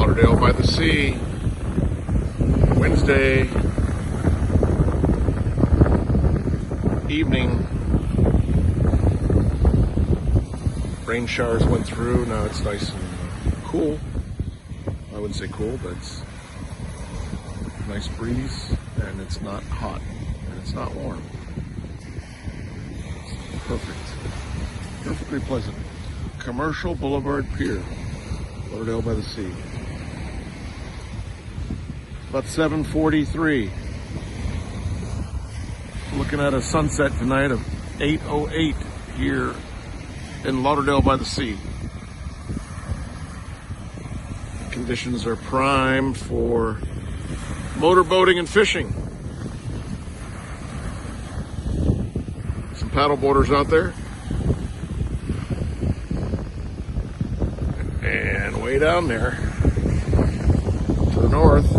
Lauderdale by the sea. Wednesday evening. Rain showers went through. Now it's nice and cool. I wouldn't say cool, but it's a nice breeze, and it's not hot, and it's not warm. It's perfect. Perfectly pleasant. Commercial Boulevard Pier, Lauderdale by the sea. About 7:43. Looking at a sunset tonight of 8:08 here in Lauderdale by the sea. Conditions are prime for motorboating and fishing. Some paddle boarders out there. And way down there to the north,